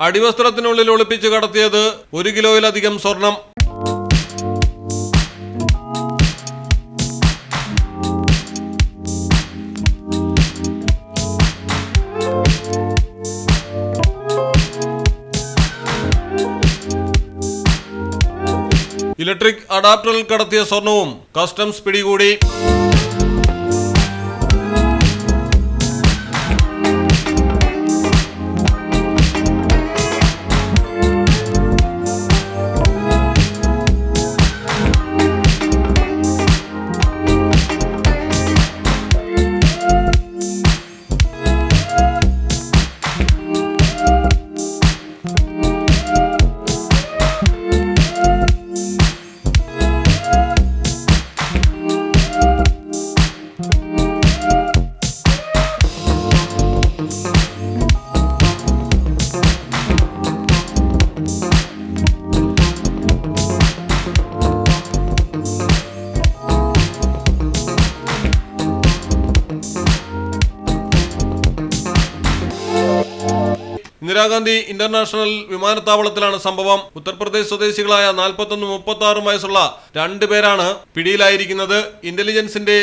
അടിവസ്ത്രത്തിനുള്ളിൽ ഒളിപ്പിച്ചു കടത്തിയത് 1 കിലോയിലധികം സ്വർണം. ഇലക്ട്രിക് അഡാപ്റ്ററിൽ കടത്തിയ സ്വർണവും കസ്റ്റംസ് പിടികൂടി. ഇന്ദിരാഗാന്ധി ഇന്റർനാഷണൽ വിമാനത്താവളത്തിലാണ് സംഭവം. ഉത്തർപ്രദേശ് സ്വദേശികളായ 41-36 വയസ്സുള്ള 2 പേരാണ് പിടിയിലായിരിക്കുന്നത്. ഇന്റലിജൻസിന്റെ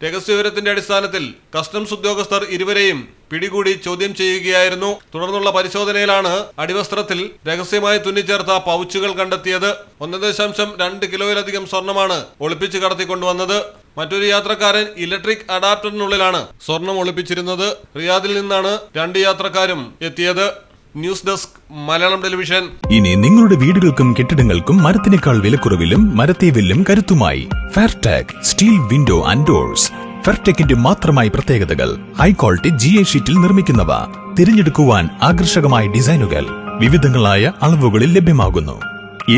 രഹസ്യവിവരത്തിന്റെ അടിസ്ഥാനത്തിൽ കസ്റ്റംസ് ഉദ്യോഗസ്ഥർ ഇരുവരെയും പിടികൂടി ചോദ്യം ചെയ്യുകയായിരുന്നു. തുടർന്നുള്ള പരിശോധനയിലാണ് അടിവസ്ത്രത്തിൽ രഹസ്യമായി തുന്നിച്ചേർത്ത പൗച്ചുകൾ കണ്ടെത്തിയത്. 1.2 കിലോയിലധികം സ്വർണമാണ് ഒളിപ്പിച്ച് കടത്തിക്കൊണ്ടുവന്നത്. മറ്റൊരു യാത്രക്കാരൻ ഇലക്ട്രിക് അഡാപ്റ്ററിനുള്ളിലാണ് സ്വർണം ഒളിപ്പിച്ചിരുന്നത്. റിയാദിൽ നിന്നാണ് 2 യാത്രക്കാരും എത്തിയത്. News desk Malayalam television. ഇനി നിങ്ങളുടെ വീടുകൾക്കും കെട്ടിടങ്ങൾക്കും മരത്തിനേക്കാൾ വിലക്കുറവിലും മരത്തെ വെല്ലും കരുത്തുമായി ഫെയർടെക് സ്റ്റീൽ വിൻഡോ ആൻഡ് ഡോർസ്. ഫെയർടെക്കിന്റെ മാത്രമായി പ്രത്യേകതകൾ: ഹൈ ക്വാളിറ്റി GA ഷീറ്റിൽ നിർമ്മിക്കുന്നവ, തിരഞ്ഞെടുക്കുവാൻ ആകർഷകമായ ഡിസൈനുകൾ, വിവിധങ്ങളായ അളവുകളിൽ ലഭ്യമാകുന്നു.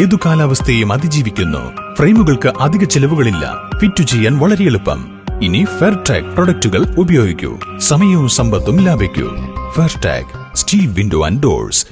ഏതു കാലാവസ്ഥയും അതിജീവിക്കുന്നു. ഫ്രെയിമുകൾക്ക് അധിക ചെലവുകളില്ല. ഫിറ്റ് ചെയ്യാൻ വളരെ എളുപ്പം. ഇനി ഫെയർടെക് പ്രൊഡക്റ്റുകൾ ഉപയോഗിക്കൂ. സമയവും സമ്പത്തും ലാഭിക്കൂ. ഫെയർടെക് സ്റ്റീൽ വിൻഡോ ആൻഡ് ഡോർസ്.